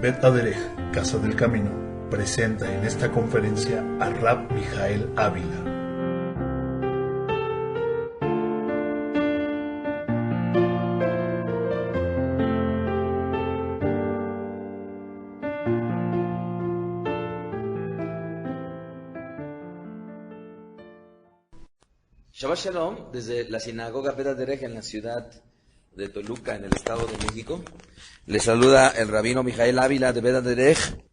Bet Aderech, Casa del Camino, presenta en esta conferencia a Rab Mijael Ávila. Shabbat Shalom, desde la sinagoga Bet Aderech en la ciudad de Toluca, en el Estado de México. Les saluda el rabino Mijael Ávila de Bet Aderech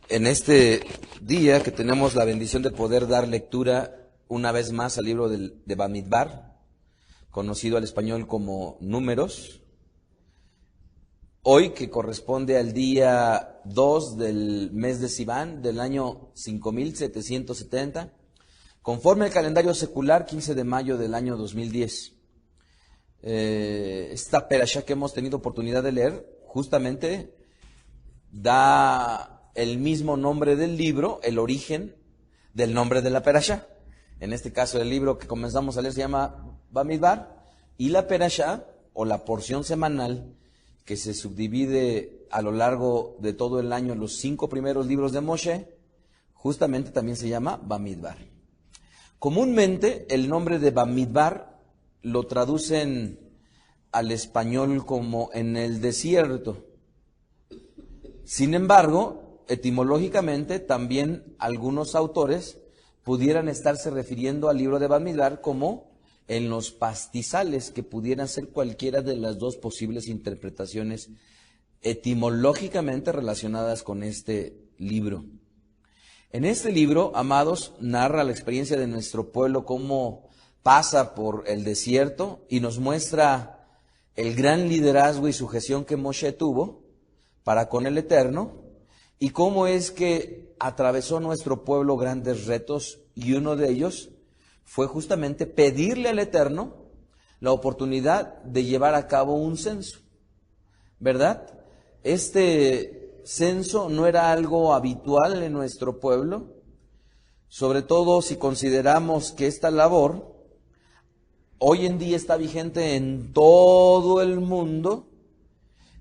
en este día que tenemos la bendición de poder dar lectura una vez más al libro de Bamidbar, conocido al español como Números. Hoy, que corresponde al día 2 del mes de Sivan del año 5770, conforme al calendario secular, 15 de mayo del año 2010. Esta perashá que hemos tenido oportunidad de leer, justamente da el mismo nombre del libro, el origen del nombre de la perashá. En este caso, el libro que comenzamos a leer se llama Bamidbar, y la perashá, o la porción semanal, que se subdivide a lo largo de todo el año, los 5 primeros libros de Moshe, justamente también se llama Bamidbar. Comúnmente el nombre de Bamidbar lo traducen al español como en el desierto. Sin embargo, etimológicamente también algunos autores pudieran estarse refiriendo al libro de Bamidbar como en los pastizales, que pudieran ser cualquiera de las dos posibles interpretaciones etimológicamente relacionadas con este libro. En este libro, amados, narra la experiencia de nuestro pueblo, cómo pasa por el desierto, y nos muestra el gran liderazgo y sujeción que Moshe tuvo para con el Eterno, y cómo es que atravesó nuestro pueblo grandes retos, y uno de ellos fue justamente pedirle al Eterno la oportunidad de llevar a cabo un censo, ¿verdad? Este censo no era algo habitual en nuestro pueblo, sobre todo si consideramos que esta labor hoy en día está vigente en todo el mundo,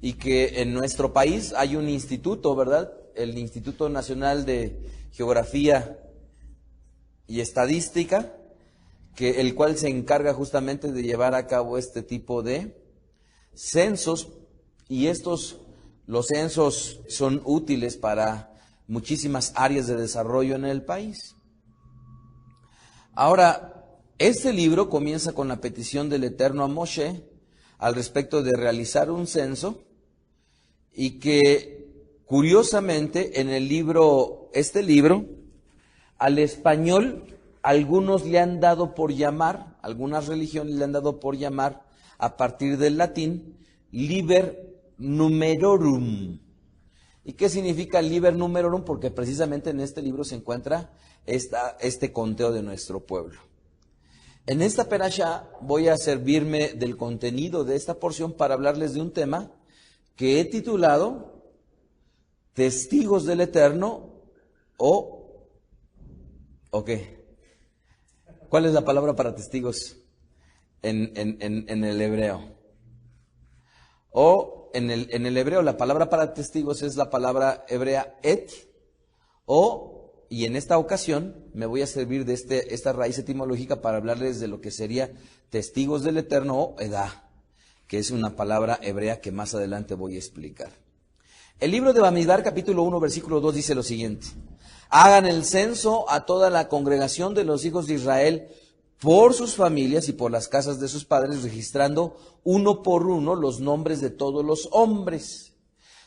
y que en nuestro país hay un instituto, ¿verdad? El Instituto Nacional de Geografía y Estadística, el cual se encarga justamente de llevar a cabo este tipo de censos, y los censos son útiles para muchísimas áreas de desarrollo en el país. Ahora, este libro comienza con la petición del Eterno a Moshe al respecto de realizar un censo, y que curiosamente en este libro, al español, algunas religiones le han dado por llamar, a partir del latín, Liber Numerorum. ¿Y qué significa Liber Numerorum? Porque precisamente en este libro se encuentra este conteo de nuestro pueblo. En esta perashá voy a servirme del contenido de esta porción para hablarles de un tema que he titulado Testigos del Eterno, ¿o qué? ¿Cuál es la palabra para testigos en el hebreo? En el hebreo, la palabra para testigos es la palabra hebrea et, y en esta ocasión me voy a servir de esta raíz etimológica para hablarles de lo que sería testigos del Eterno, o edá, que es una palabra hebrea que más adelante voy a explicar. El libro de Bamidbar, capítulo 1, versículo 2, dice lo siguiente: hagan el censo a toda la congregación de los hijos de Israel por sus familias y por las casas de sus padres, registrando uno por uno los nombres de todos los hombres.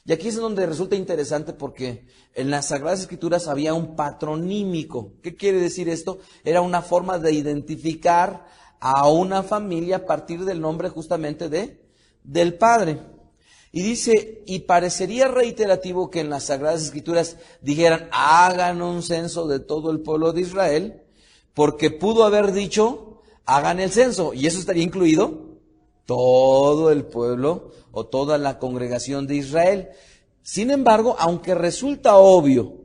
Y aquí es donde resulta interesante, porque en las Sagradas Escrituras había un patronímico. ¿Qué quiere decir esto? Era una forma de identificar a una familia a partir del nombre justamente del padre. Y dice, y parecería reiterativo que en las Sagradas Escrituras dijeran, hagan un censo de todo el pueblo de Israel, porque pudo haber dicho, hagan el censo, y eso estaría incluido todo el pueblo o toda la congregación de Israel. Sin embargo, aunque resulta obvio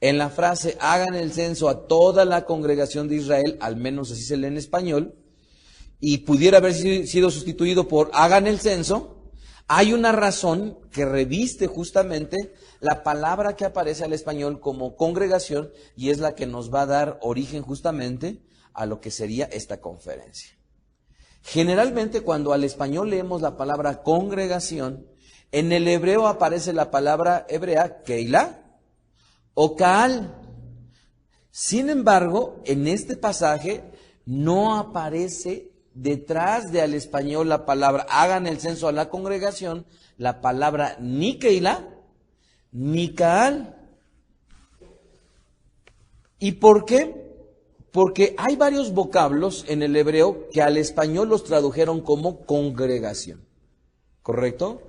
en la frase, hagan el censo a toda la congregación de Israel, al menos así se lee en español, y pudiera haber sido sustituido por hagan el censo Hay una razón que reviste justamente la palabra que aparece al español como congregación y es la que nos va a dar origen justamente a lo que sería esta conferencia. Generalmente cuando al español leemos la palabra congregación, en el hebreo aparece la palabra hebrea Keilah o Kaal. Sin embargo, en este pasaje no aparece detrás de al español la palabra, hagan el censo a la congregación, la palabra ni Keilah ni Kaal. ¿Y por qué? Porque hay varios vocablos en el hebreo que al español los tradujeron como congregación. ¿Correcto?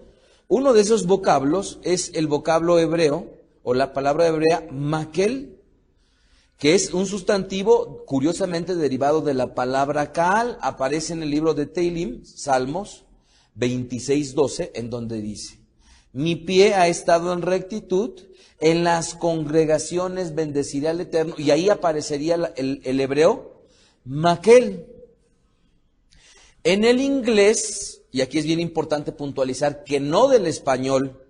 Uno de esos vocablos es el vocablo hebreo o la palabra hebrea makel, que es un sustantivo curiosamente derivado de la palabra Kaal. Aparece en el libro de Teilim, Salmos 26:12, en donde dice: mi pie ha estado en rectitud, en las congregaciones bendeciré al Eterno. Y ahí aparecería el hebreo makel. En el inglés, y aquí es bien importante puntualizar que no del español,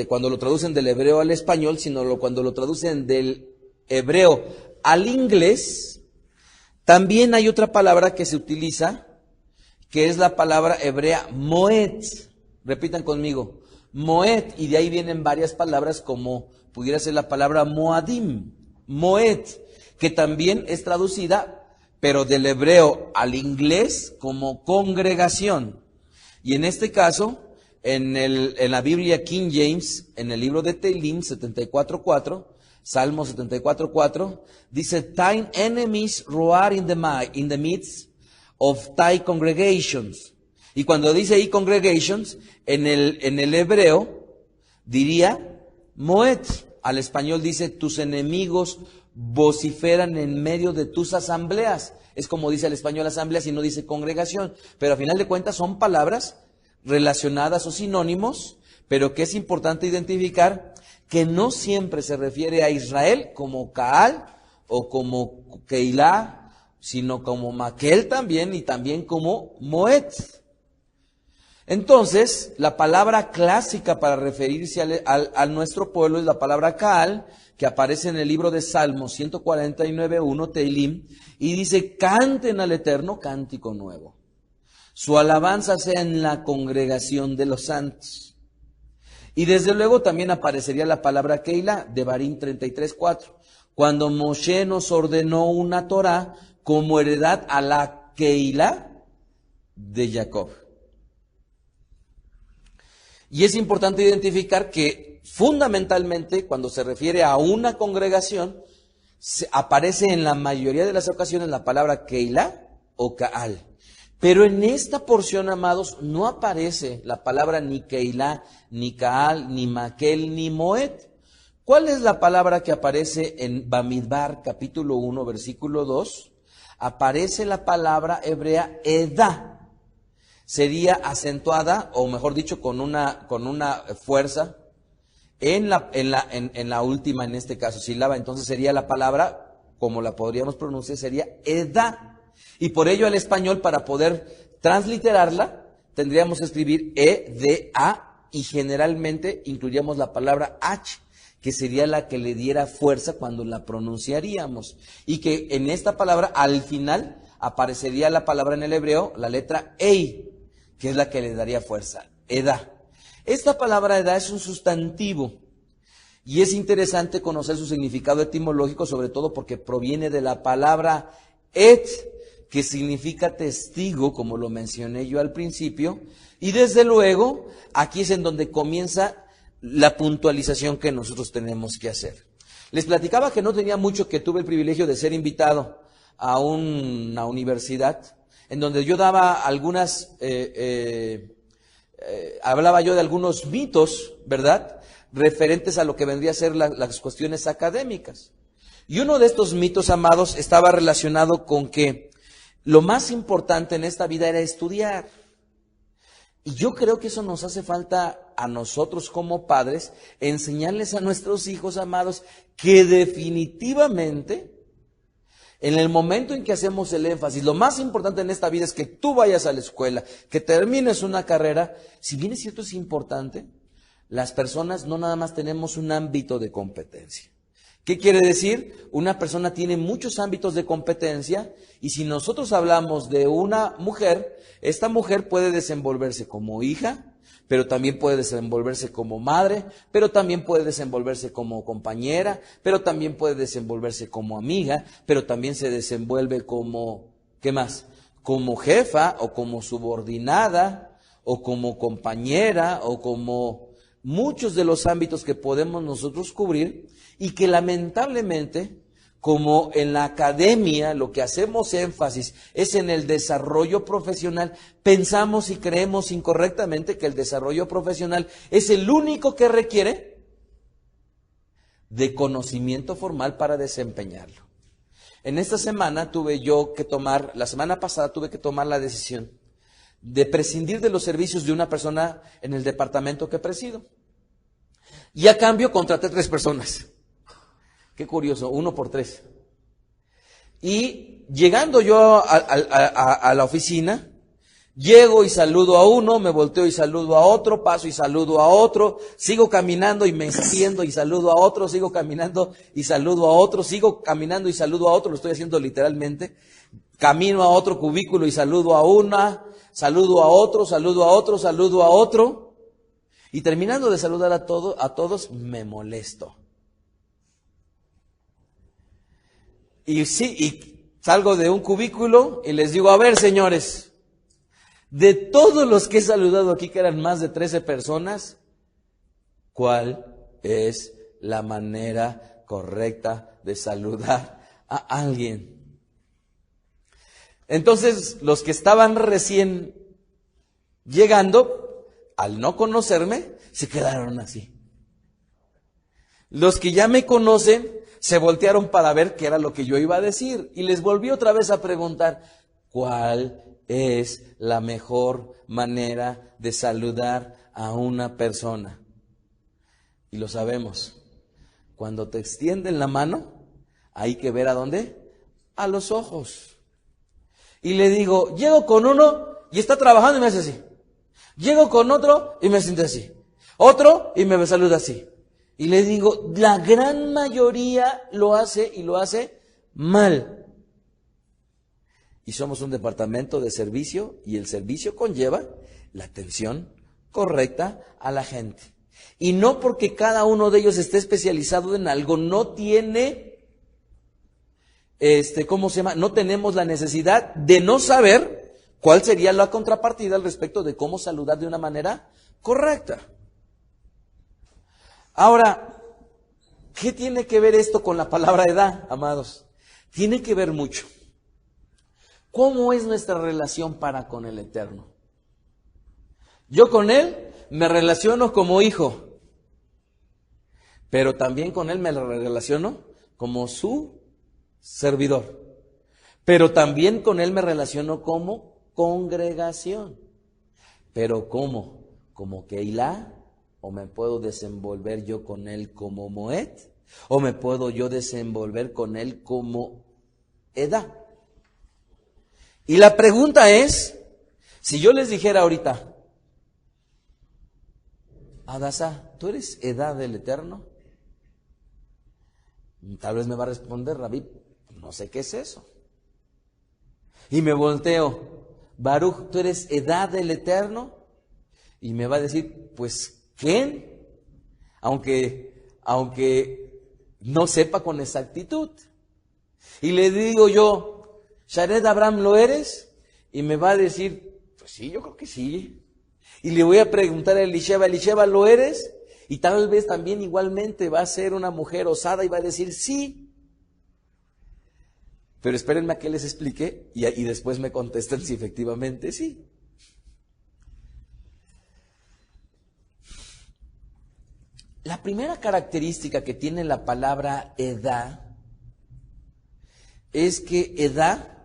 cuando lo traducen del hebreo al español, sino cuando lo traducen del hebreo al inglés, también hay otra palabra que se utiliza, que es la palabra hebrea moed. Repitan conmigo, moed, y de ahí vienen varias palabras como pudiera ser la palabra moadim, moed, que también es traducida, pero del hebreo al inglés como congregación. Y en este caso, en la Biblia King James, en el libro de Teilim 74:4, Salmo 74:4, dice: thine enemies roar in the midst of thy congregations. Y cuando dice ahí congregations, en el hebreo diría moed. Al español dice: tus enemigos vociferan en medio de tus asambleas. Es como dice al español asambleas y no dice congregación. Pero a final de cuentas son palabras relacionadas o sinónimos, pero que es importante identificar que no siempre se refiere a Israel como Kaal o como Keilah, sino como Makel también y también como Moed. Entonces, la palabra clásica para referirse a nuestro pueblo es la palabra Kaal, que aparece en el libro de Salmos 149:1, Teilim, y dice: canten al Eterno cántico nuevo. Su alabanza sea en la congregación de los santos. Y desde luego también aparecería la palabra Keilah, Devarim 33:4, cuando Moshe nos ordenó una Torah como heredad a la Keilah de Jacob. Y es importante identificar que fundamentalmente cuando se refiere a una congregación, aparece en la mayoría de las ocasiones la palabra Keilah o Kaal. Pero en esta porción, amados, no aparece la palabra ni Keilah, ni Kaal, ni Makel, ni Moed. ¿Cuál es la palabra que aparece en Bamidbar, capítulo 1, versículo 2? Aparece la palabra hebrea Edah. Sería acentuada, o mejor dicho, con una fuerza en la última, en este caso, sílaba. Entonces sería la palabra, como la podríamos pronunciar, sería Edah. Y por ello al español, para poder transliterarla, tendríamos que escribir E-D-A, y generalmente incluiríamos la palabra H, que sería la que le diera fuerza cuando la pronunciaríamos. Y que en esta palabra, al final, aparecería la palabra en el hebreo, la letra Ei, que es la que le daría fuerza, Edah. Esta palabra Edah es un sustantivo y es interesante conocer su significado etimológico, sobre todo porque proviene de la palabra et, que significa testigo, como lo mencioné yo al principio, y desde luego aquí es en donde comienza la puntualización que nosotros tenemos que hacer. Les platicaba que no tenía mucho que tuve el privilegio de ser invitado a una universidad en donde yo daba hablaba yo de algunos mitos, ¿verdad?, referentes a lo que vendría a ser las cuestiones académicas. Y uno de estos mitos, amados, estaba relacionado con que lo más importante en esta vida era estudiar. Y yo creo que eso nos hace falta a nosotros como padres, enseñarles a nuestros hijos, amados, que definitivamente En el momento en que hacemos el énfasis, lo más importante en esta vida es que tú vayas a la escuela, que termines una carrera. Si bien es cierto, es importante, las personas no nada más tenemos un ámbito de competencia. ¿Qué quiere decir? Una persona tiene muchos ámbitos de competencia y si nosotros hablamos de una mujer, esta mujer puede desenvolverse como hija, pero también puede desenvolverse como madre, pero también puede desenvolverse como compañera, pero también puede desenvolverse como amiga, pero también se desenvuelve como, ¿qué más? Como jefa o como subordinada o como compañera o como muchos de los ámbitos que podemos nosotros cubrir y que lamentablemente, como en la academia lo que hacemos énfasis es en el desarrollo profesional, pensamos y creemos incorrectamente que el desarrollo profesional es el único que requiere de conocimiento formal para desempeñarlo. En esta semana la semana pasada tuve que tomar la decisión de prescindir de los servicios de una persona en el departamento que presido. Y a cambio contraté 3 personas. Qué curioso, 1 por 3. Y llegando yo a la oficina, llego y saludo a uno, me volteo y saludo a otro, paso y saludo a otro, sigo caminando y me extiendo y saludo a otro, sigo caminando y saludo a otro, sigo caminando y saludo a otro, lo estoy haciendo literalmente. Camino a otro cubículo y saludo a una, saludo a otro, saludo a otro, saludo a otro. Y terminando de saludar a todos, me molesto. Y salgo de un cubículo y les digo, a ver, señores, de todos los que he saludado aquí, que eran más de 13 personas, ¿cuál es la manera correcta de saludar a alguien? Entonces, los que estaban recién llegando, al no conocerme, se quedaron así. Los que ya me conocen se voltearon para ver qué era lo que yo iba a decir. Y les volví otra vez a preguntar, ¿cuál es la mejor manera de saludar a una persona? Y lo sabemos. Cuando te extienden la mano, hay que ver ¿a dónde? A los ojos. Y le digo, llego con uno y está trabajando y me hace así. Llego con otro y me siente así. Otro y me saluda así. Y le digo, la gran mayoría lo hace y lo hace mal. Y somos un departamento de servicio y el servicio conlleva la atención correcta a la gente. Y no porque cada uno de ellos esté especializado en algo, no tiene, no tenemos la necesidad de no saber cuál sería la contrapartida al respecto de cómo saludar de una manera correcta. Ahora, ¿qué tiene que ver esto con la palabra edad, amados? Tiene que ver mucho. ¿Cómo es nuestra relación para con el Eterno? Yo con Él me relaciono como hijo, pero también con Él me relaciono como su servidor. Pero también con Él me relaciono como congregación. ¿Pero cómo? ¿Como Keilah? ¿O me puedo desenvolver yo con Él como Moed? ¿O me puedo yo desenvolver con Él como Edad? Y la pregunta es, si yo les dijera ahorita, Adasa, ¿tú eres Edad del Eterno? Tal vez me va a responder, Rabí, no sé qué es eso. Y me volteo, Baruch, ¿tú eres Edad del Eterno? Y me va a decir, pues, ¿quién? Aunque no sepa con exactitud. Y le digo yo, ¿Shared Abraham lo eres? Y me va a decir, pues sí, yo creo que sí. Y le voy a preguntar a Elisheba, ¿lo eres? Y tal vez también igualmente va a ser una mujer osada y va a decir sí. Pero espérenme a que les explique y después me contesten si efectivamente sí. La primera característica que tiene la palabra edad es que edad,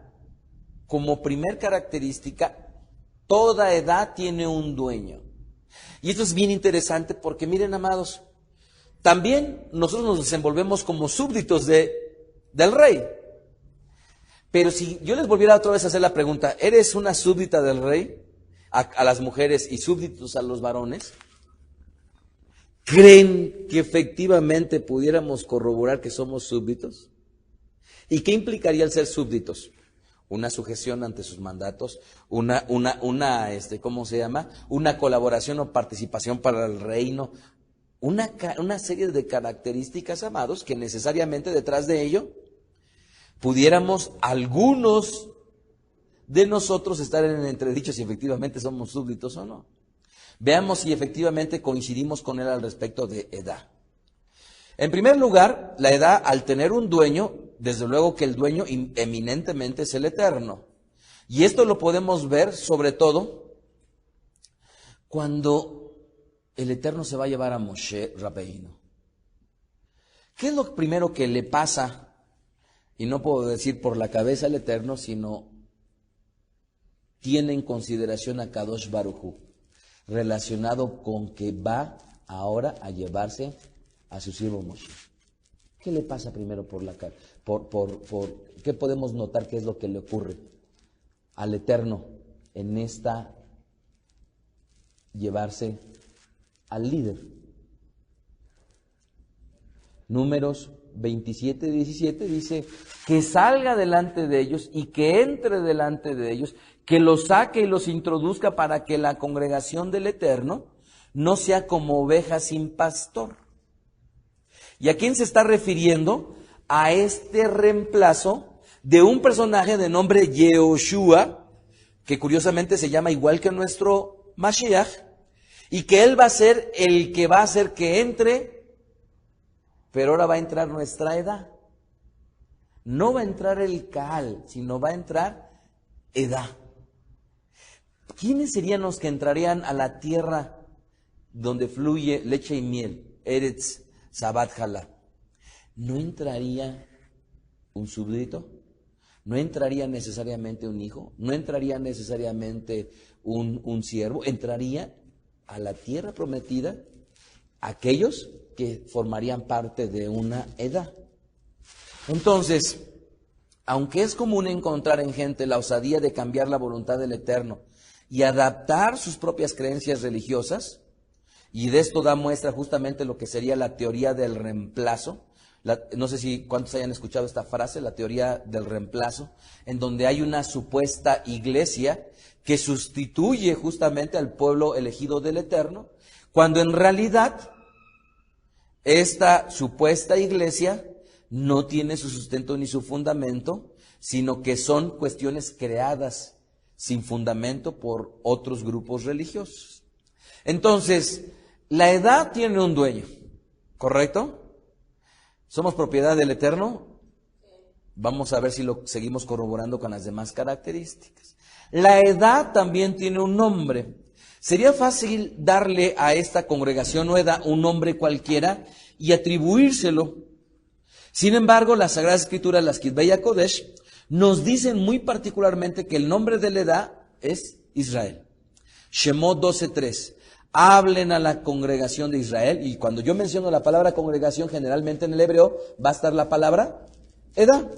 como primer característica, toda edad tiene un dueño. Y esto es bien interesante porque miren, amados, también nosotros nos desenvolvemos como súbditos del rey. Pero si yo les volviera otra vez a hacer la pregunta, ¿eres una súbdita del rey? A las mujeres y súbditos a los varones. ¿Creen que efectivamente pudiéramos corroborar que somos súbditos? ¿Y qué implicaría el ser súbditos? Una sujeción ante sus mandatos, ¿cómo se llama? Una colaboración o participación para el reino, una serie de características, amados, que necesariamente detrás de ello pudiéramos algunos de nosotros estar en el entredicho si efectivamente somos súbditos o no. Veamos si efectivamente coincidimos con él al respecto de edad. En primer lugar, la edad, al tener un dueño, desde luego que el dueño eminentemente es el Eterno. Y esto lo podemos ver sobre todo cuando el Eterno se va a llevar a Moshe Rabbeinu. ¿Qué es lo primero que le pasa? Y no puedo decir por la cabeza al Eterno, sino tiene en consideración a Kadosh Baruj Hu, relacionado con que va ahora a llevarse a su siervo Moshe. ¿Qué le pasa primero por la cara? ¿Qué podemos notar qué es lo que le ocurre al Eterno en esta llevarse al líder? Números 27-17 dice que salga delante de ellos y que entre delante de ellos, que los saque y los introduzca para que la congregación del Eterno no sea como oveja sin pastor. ¿Y a quién se está refiriendo? A este reemplazo de un personaje de nombre Yehoshua, que curiosamente se llama igual que nuestro Mashiach, y que él va a ser el que va a hacer que entre, pero ahora va a entrar nuestra edad. No va a entrar el Kaal, sino va a entrar edad. ¿Quiénes serían los que entrarían a la tierra donde fluye leche y miel? Eretz Sabat Jalá. ¿No entraría un súbdito? ¿No entraría necesariamente un hijo? ¿No entraría necesariamente un siervo? Entraría a la tierra prometida aquellos que formarían parte de una edad. Entonces, aunque es común encontrar en gente la osadía de cambiar la voluntad del Eterno y adaptar sus propias creencias religiosas, y de esto da muestra justamente lo que sería la teoría del reemplazo. No sé si cuántos hayan escuchado esta frase, la teoría del reemplazo, en donde hay una supuesta iglesia que sustituye justamente al pueblo elegido del Eterno, cuando en realidad esta supuesta iglesia no tiene su sustento ni su fundamento, sino que son cuestiones creadas sin fundamento por otros grupos religiosos. Entonces, la edad tiene un dueño, ¿correcto? ¿Somos propiedad del Eterno? Vamos a ver si lo seguimos corroborando con las demás características. La edad también tiene un nombre. Sería fácil darle a esta congregación o edad un nombre cualquiera y atribuírselo. Sin embargo, las Sagradas Escrituras, las Kitbei HaKodesh, nos dicen muy particularmente que el nombre de la edad es Israel. Shemot 12:3. Hablen a la congregación de Israel. Y cuando yo menciono la palabra congregación, generalmente en el hebreo va a estar la palabra edad.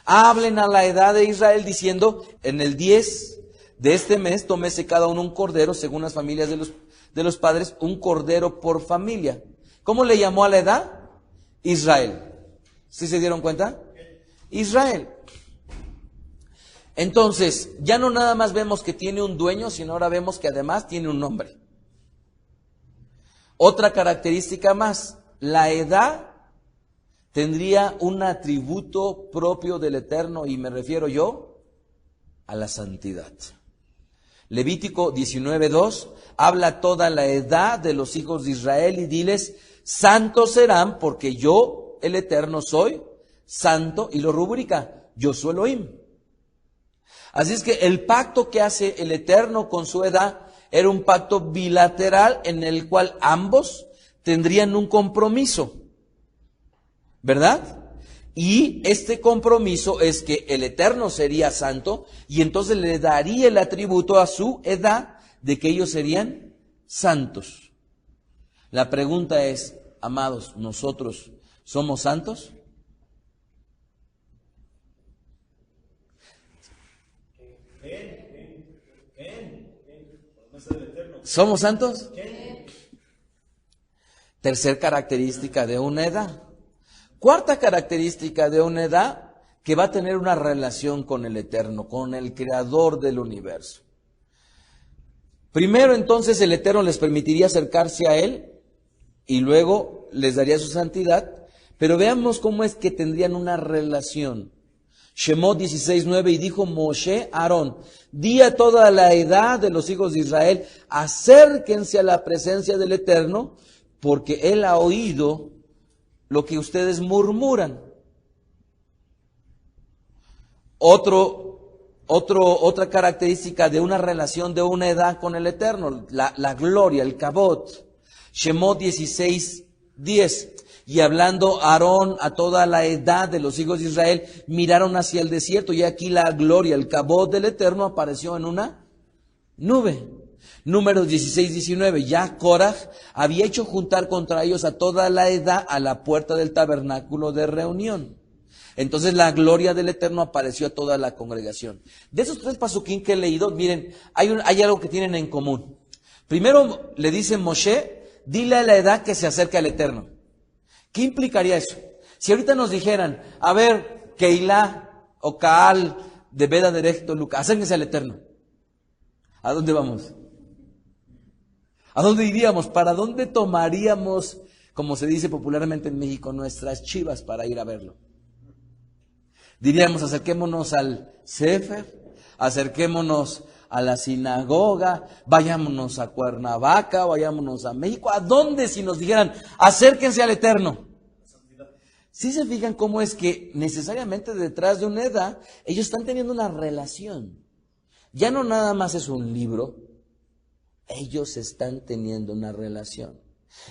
Hablen a la edad de Israel diciendo, en el 10 de este mes, tómese cada uno un cordero, según las familias de los padres, un cordero por familia. ¿Cómo le llamó a la edad? Israel. ¿Sí se dieron cuenta? Israel. Entonces, ya no nada más vemos que tiene un dueño, sino ahora vemos que además tiene un nombre. Otra característica más, la edad tendría un atributo propio del Eterno, y me refiero yo a la santidad. Levítico 19:2 habla toda la edad de los hijos de Israel y diles, santos serán porque yo, el Eterno, soy santo, y lo rubrica, yo soy Elohim. Así es que el pacto que hace el Eterno con su edad era un pacto bilateral en el cual ambos tendrían un compromiso, ¿verdad? Y este compromiso es que el Eterno sería santo y entonces le daría el atributo a su edad de que ellos serían santos. La pregunta es, amados, ¿nosotros somos santos? ¿Somos santos? Tercer característica de una edad. Cuarta característica de una edad, que va a tener una relación con el Eterno, con el Creador del universo. Primero, entonces, el Eterno les permitiría acercarse a Él y luego les daría su santidad, pero veamos cómo es que tendrían una relación. Shemot 16:9, y dijo Moshe a Aarón, di a toda la edad de los hijos de Israel, acérquense a la presencia del Eterno, porque Él ha oído lo que ustedes murmuran. Otra característica de una relación de una edad con el Eterno, la gloria, el kabod. Shemot 16:10. Y hablando Aarón a toda la edad de los hijos de Israel, miraron hacia el desierto, y aquí la gloria, el kabod del Eterno apareció en una nube. Números 16-19, ya Korah había hecho juntar contra ellos a toda la edad a la puerta del tabernáculo de reunión. Entonces la gloria del Eterno apareció a toda la congregación. De esos 3 pasuquín que he leído, miren, hay algo que tienen en común. Primero le dice Moshe, dile a la edad que se acerque al Eterno. ¿Qué implicaría eso? Si ahorita nos dijeran, a ver, Keilah o Kaal de Beda Directo, Lucas, acérquense al Eterno. ¿A dónde vamos? ¿A dónde iríamos? ¿Para dónde tomaríamos, como se dice popularmente en México, nuestras chivas para ir a verlo? Diríamos, acerquémonos al Sefer, acerquémonos a la sinagoga, vayámonos a Cuernavaca, vayámonos a México. ¿A dónde si nos dijeran, acérquense al Eterno? ¿Sí se fijan cómo es que necesariamente detrás de una edad, ellos están teniendo una relación? Ya no nada más es un libro, ellos están teniendo una relación.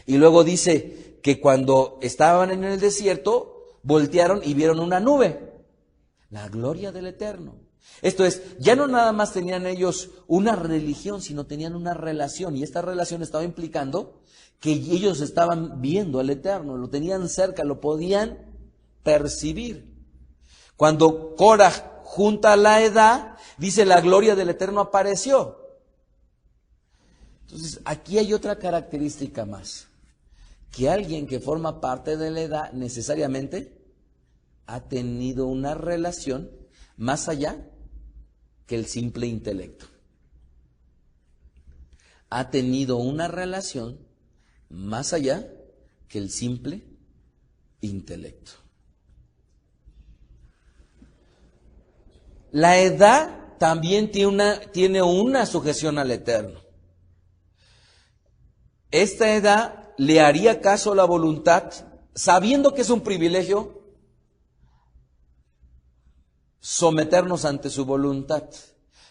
Y luego dice que cuando estaban en el desierto, voltearon y vieron una nube, la gloria del Eterno. Esto es, ya no nada más tenían ellos una religión, sino tenían una relación. Y esta relación estaba implicando que ellos estaban viendo al Eterno, lo tenían cerca, lo podían percibir. Cuando Korah junta la edad, dice la gloria del Eterno apareció. Entonces, aquí hay otra característica más. Que alguien que forma parte de la edad necesariamente ha tenido una relación más allá que el simple intelecto. Ha tenido una relación más allá que el simple intelecto. La edad también tiene una sujeción al Eterno. Esta edad le haría caso a la voluntad, sabiendo que es un privilegio someternos ante su voluntad.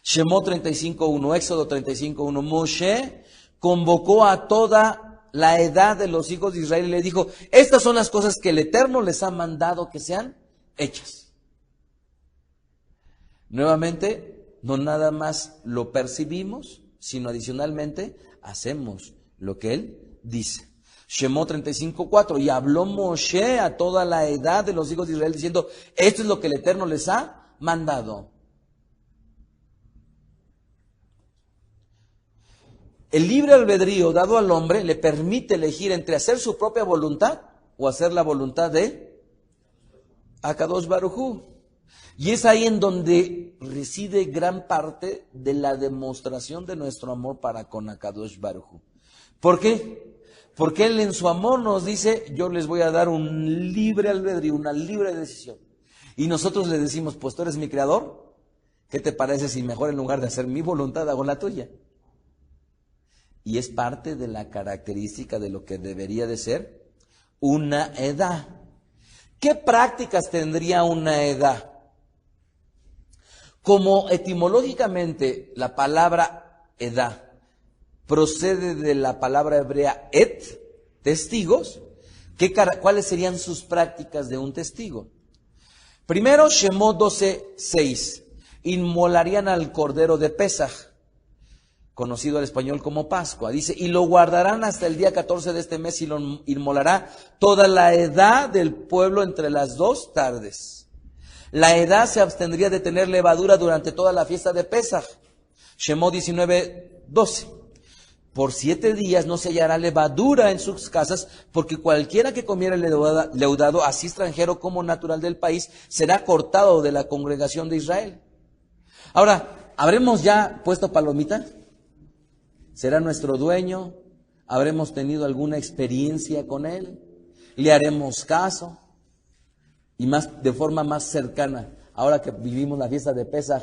Shemot 35:1, Éxodo 35:1, Moshe convocó a toda la edad de los hijos de Israel y le dijo, estas son las cosas que el Eterno les ha mandado que sean hechas. Nuevamente, no nada más lo percibimos, sino adicionalmente hacemos lo que Él dice. Shemot 35:4, y habló Moshe a toda la edad de los hijos de Israel diciendo, esto es lo que el Eterno les ha mandado. El libre albedrío dado al hombre le permite elegir entre hacer su propia voluntad o hacer la voluntad de Akadosh Baruj Hu. Y es ahí en donde reside gran parte de la demostración de nuestro amor para con Akadosh Baruj Hu. ¿Por qué? Porque Él en su amor nos dice, yo les voy a dar un libre albedrío, una libre decisión. Y nosotros le decimos, pues tú eres mi creador, ¿qué te parece si mejor en lugar de hacer mi voluntad hago la tuya? Y es parte de la característica de lo que debería de ser una edad. ¿Qué prácticas tendría una edad? Como etimológicamente la palabra edad procede de la palabra hebrea et, testigos, ¿cuáles serían sus prácticas de un testigo? Primero, Shemot 12:6, inmolarían al cordero de Pesaj, conocido al español como Pascua. Dice, y lo guardarán hasta el día 14 de este mes y lo inmolará toda la edad del pueblo entre las 2 tardes. La edad se abstendría de tener levadura durante toda la fiesta de Pesaj. Shemot 19:12. Por 7 días no se hallará levadura en sus casas, porque cualquiera que comiera el leudado, así extranjero como natural del país, será cortado de la congregación de Israel. Ahora, ¿habremos ya puesto palomita? ¿Será nuestro dueño? ¿Habremos tenido alguna experiencia con él? ¿Le haremos caso? Y más, de forma más cercana, ahora que vivimos la fiesta de Pesaj,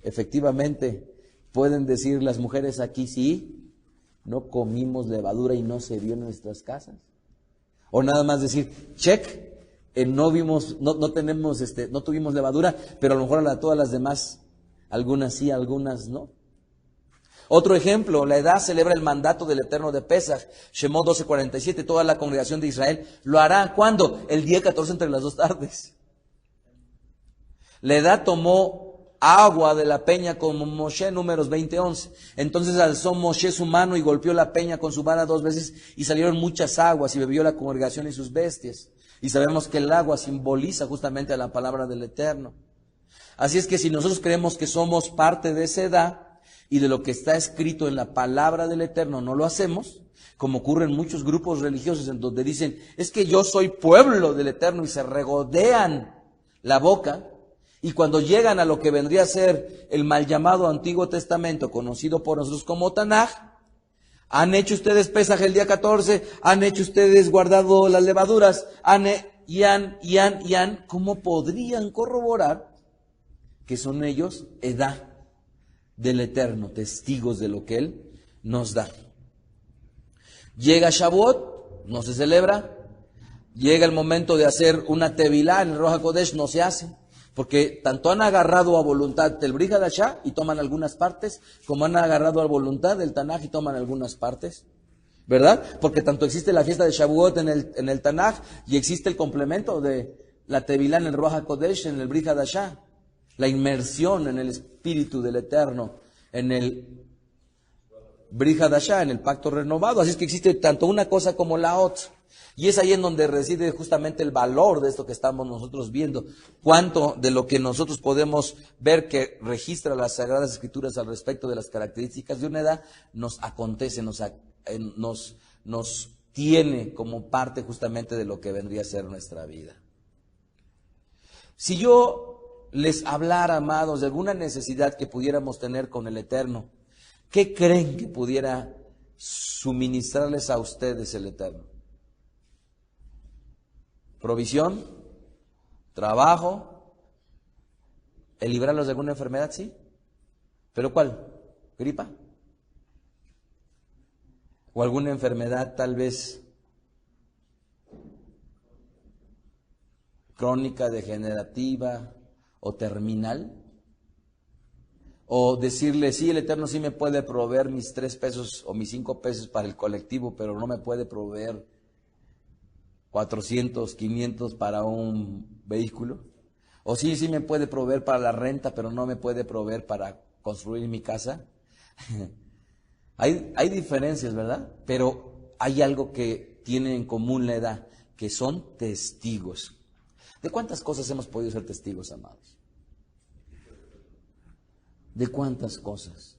efectivamente, pueden decir las mujeres aquí, sí, no comimos levadura y no se vio en nuestras casas. O nada más decir, check, no tuvimos levadura, pero a lo mejor a todas las demás, algunas sí, algunas no. Otro ejemplo, la edad celebra el mandato del Eterno de Pesaj, Shemot 12:47, toda la congregación de Israel lo hará. ¿Cuándo? El día 14 entre las 2 tardes. La edad tomó agua de la peña como Moshe, Números 20:11. Entonces alzó Moshe su mano y golpeó la peña con su vara 2 veces y salieron muchas aguas y bebió la congregación y sus bestias. Y sabemos que el agua simboliza justamente a la palabra del Eterno. Así es que si nosotros creemos que somos parte de esa edad y de lo que está escrito en la palabra del Eterno no lo hacemos, como ocurre en muchos grupos religiosos en donde dicen, es que yo soy pueblo del Eterno y se regodean la boca, y cuando llegan a lo que vendría a ser el mal llamado Antiguo Testamento, conocido por nosotros como Tanaj, han hecho ustedes Pesaj el día 14, han hecho ustedes guardado las levaduras, ¿cómo podrían corroborar que son ellos edad del Eterno, testigos de lo que Él nos da? Llega Shavuot, no se celebra. Llega el momento de hacer una tevilá en el Rosh HaKodesh, no se hace. Porque tanto han agarrado a voluntad del Brit Hadashah y toman algunas partes, como han agarrado a voluntad del Tanaj y toman algunas partes. ¿Verdad? Porque tanto existe la fiesta de Shavuot en el Tanaj y existe el complemento de la tevilá en el Rosh HaKodesh, en el Brit Hadashah. La inmersión en el Espíritu del Eterno, en el Brit Hadashah, en el pacto renovado. Así es que existe tanto una cosa como la otra. Y es ahí en donde reside justamente el valor de esto que estamos nosotros viendo. Cuánto de lo que nosotros podemos ver que registra las Sagradas Escrituras al respecto de las características de una edad, nos acontece, nos tiene como parte justamente de lo que vendría a ser nuestra vida. Si yo les hablara, amados, de alguna necesidad que pudiéramos tener con el Eterno, ¿qué creen que pudiera suministrarles a ustedes el Eterno? Provisión, trabajo, el librarlos de alguna enfermedad, sí. ¿Pero cuál? ¿Gripa? ¿O alguna enfermedad tal vez crónica, degenerativa o terminal? O decirle, sí, el Eterno sí me puede proveer mis 3 pesos o mis 5 pesos para el colectivo, pero no me puede proveer 400, 500 para un vehículo. O sí me puede proveer para la renta, pero no me puede proveer para construir mi casa. Hay diferencias, ¿verdad? Pero hay algo que tiene en común la edad, que son testigos. ¿De cuántas cosas hemos podido ser testigos, amados? ¿De cuántas cosas?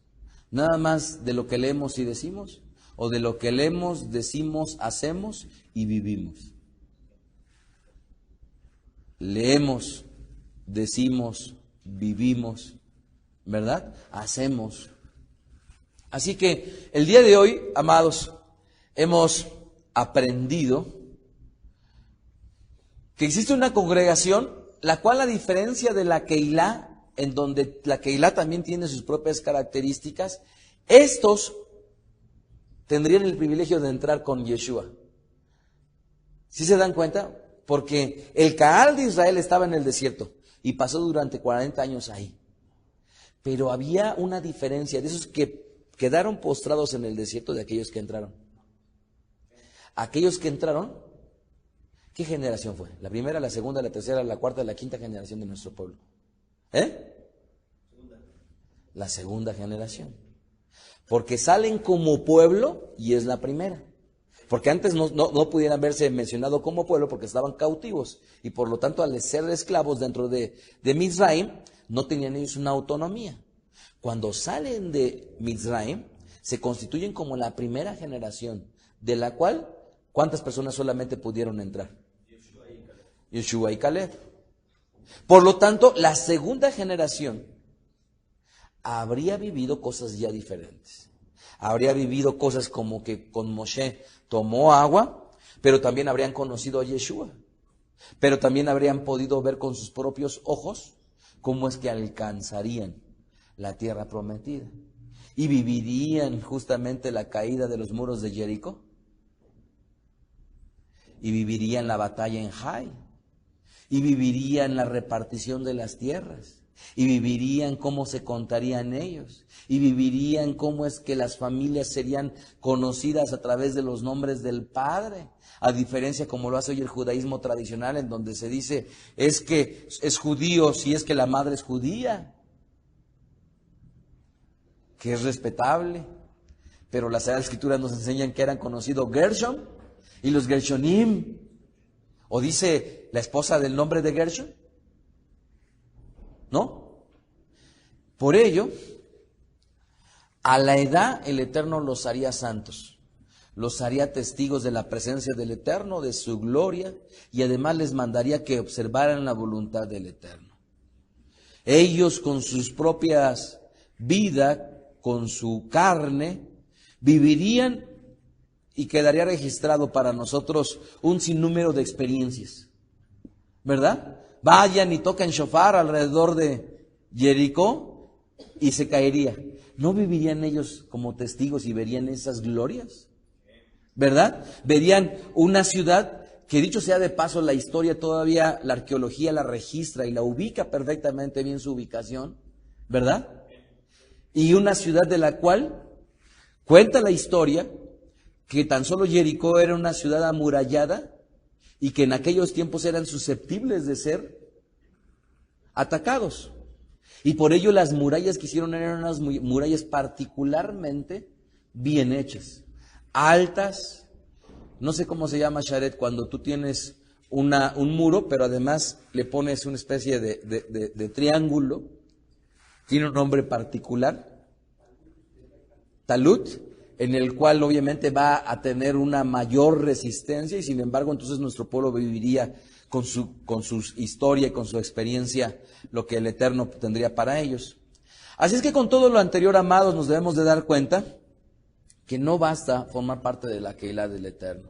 ¿Nada más de lo que leemos y decimos? ¿O de lo que leemos, decimos, hacemos y vivimos? Leemos, decimos, vivimos, ¿verdad? Hacemos. Así que el día de hoy, amados, hemos aprendido que existe una congregación, la cual, a diferencia de la Keilah, en donde la Keilah también tiene sus propias características, estos tendrían el privilegio de entrar con Yeshua. ¿Sí se dan cuenta? Porque el Caal de Israel estaba en el desierto y pasó durante 40 años ahí. Pero había una diferencia de esos que quedaron postrados en el desierto de aquellos que entraron. Aquellos que entraron, ¿qué generación fue? ¿La primera, la segunda, la tercera, la cuarta, la quinta generación de nuestro pueblo? La segunda generación. Porque salen como pueblo y es la primera. Porque antes no pudieran verse mencionado como pueblo porque estaban cautivos. Y por lo tanto, al ser esclavos dentro de Mizraim, no tenían ellos una autonomía. Cuando salen de Mizraim, se constituyen como la primera generación, de la cual, ¿cuántas personas solamente pudieron entrar? Yeshua y Caleb. Por lo tanto, la segunda generación habría vivido cosas ya diferentes. Habría vivido cosas como que con Moshe tomó agua, pero también habrían conocido a Yeshua. Pero también habrían podido ver con sus propios ojos cómo es que alcanzarían la tierra prometida. Y vivirían justamente la caída de los muros de Jericó. Y vivirían la batalla en Jai. Y vivirían la repartición de las tierras. Y vivirían cómo se contarían ellos. Y vivirían cómo es que las familias serían conocidas a través de los nombres del Padre. A diferencia como lo hace hoy el judaísmo tradicional, en donde se dice, es que es judío si es que la madre es judía. Que es respetable. Pero las Sagradas Escrituras nos enseñan que eran conocidos Gershon y los Gershonim. ¿O dice la esposa del nombre de Gershon? ¿No? Por ello, a la edad el Eterno los haría santos, los haría testigos de la presencia del Eterno, de su gloria, y además les mandaría que observaran la voluntad del Eterno. Ellos con sus propias vidas, con su carne, vivirían y quedaría registrado para nosotros un sinnúmero de experiencias, ¿verdad? Vayan y toquen shofar alrededor de Jericó y se caería. ¿No vivirían ellos como testigos y verían esas glorias? ¿Verdad? Verían una ciudad que, dicho sea de paso, la historia todavía, la arqueología la registra y la ubica perfectamente bien su ubicación, ¿verdad? Y una ciudad de la cual cuenta la historia que tan solo Jericó era una ciudad amurallada y que en aquellos tiempos eran susceptibles de ser atacados. Y por ello las murallas que hicieron eran unas murallas particularmente bien hechas, altas. No sé cómo se llama, Sharet, cuando tú tienes un muro, pero además le pones una especie de triángulo. Tiene un nombre particular, talut, en el cual obviamente va a tener una mayor resistencia, y sin embargo entonces nuestro pueblo viviría con su historia y con su experiencia lo que el Eterno tendría para ellos. Así es que con todo lo anterior, amados, nos debemos de dar cuenta que no basta formar parte de la Keilah del Eterno,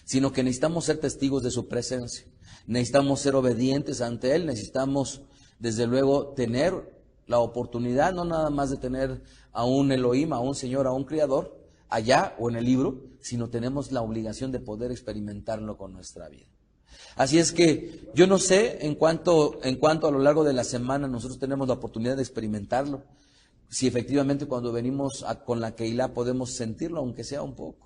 sino que necesitamos ser testigos de su presencia, necesitamos ser obedientes ante Él, necesitamos desde luego tener la oportunidad no nada más de tener a un Elohim, a un Señor, a un Creador, allá o en el libro, sino tenemos la obligación de poder experimentarlo con nuestra vida. Así es que yo no sé en cuanto a lo largo de la semana nosotros tenemos la oportunidad de experimentarlo, si efectivamente cuando venimos con la Keilah podemos sentirlo, aunque sea un poco.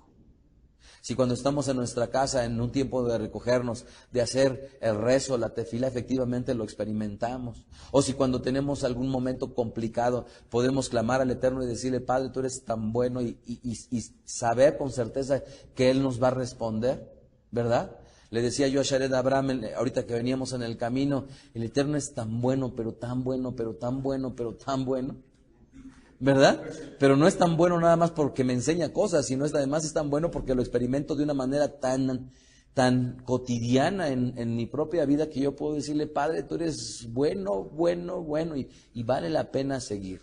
Si cuando estamos en nuestra casa en un tiempo de recogernos, de hacer el rezo, la tefila, efectivamente lo experimentamos. O si cuando tenemos algún momento complicado podemos clamar al Eterno y decirle, Padre, tú eres tan bueno, y saber con certeza que Él nos va a responder, ¿verdad? Le decía yo a Shared Abraham, ahorita que veníamos en el camino, el Eterno es tan bueno, pero tan bueno, pero tan bueno, pero tan bueno, ¿verdad? Pero no es tan bueno nada más porque me enseña cosas, sino además es tan bueno porque lo experimento de una manera tan cotidiana en mi propia vida, que yo puedo decirle, Padre, tú eres bueno, bueno, bueno, y vale la pena seguir,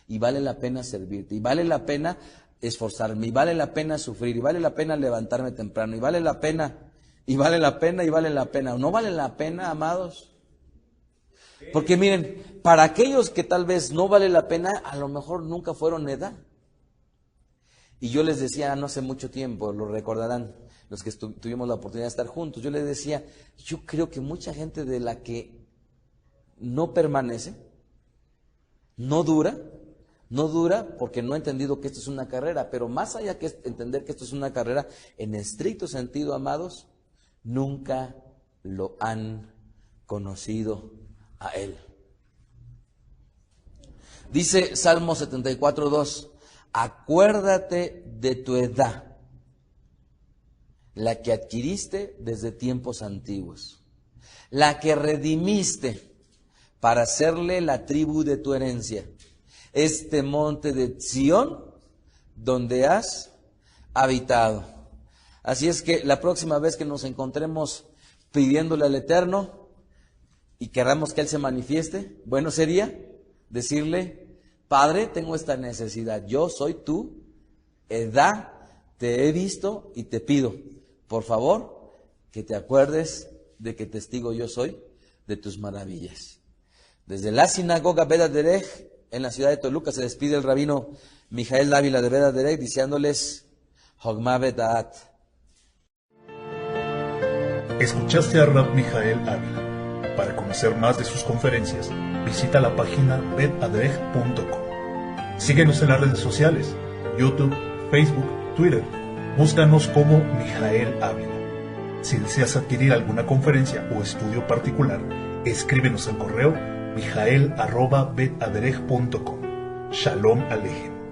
y vale la pena servirte, y vale la pena esforzarme, y vale la pena sufrir, y vale la pena levantarme temprano, y vale la pena, y vale la pena, y vale la pena. ¿No vale la pena, amados? Porque miren, para aquellos que tal vez no vale la pena, a lo mejor nunca fueron edad. Y yo les decía no hace mucho tiempo, lo recordarán los que tuvimos la oportunidad de estar juntos, yo les decía, yo creo que mucha gente de la que no permanece, no dura porque no ha entendido que esto es una carrera, pero más allá que entender que esto es una carrera, en estricto sentido, amados, nunca lo han conocido a Él. Dice Salmo 74:2, acuérdate de tu edad, la que adquiriste desde tiempos antiguos, la que redimiste para hacerle la tribu de tu herencia, este monte de Sión donde has habitado. Así es que la próxima vez que nos encontremos pidiéndole al Eterno y queramos que Él se manifieste, bueno sería decirle: Padre, tengo esta necesidad, yo soy tu Edá, te he visto y te pido, por favor, que te acuerdes de que testigo yo soy de tus maravillas. Desde la sinagoga Bet Aderech, en la ciudad de Toluca, se despide el rabino Mijael Dávila de Bet Aderech diciéndoles: Hogma Bedaat. Escuchaste a Rab Mijael Ávila. Para conocer más de sus conferencias, visita la página betadrej.com. Síguenos en las redes sociales, YouTube, Facebook, Twitter. Búscanos como Mijael Ávila. Si deseas adquirir alguna conferencia o estudio particular, escríbenos al correo mijael@betadrej.com. Shalom Alejem.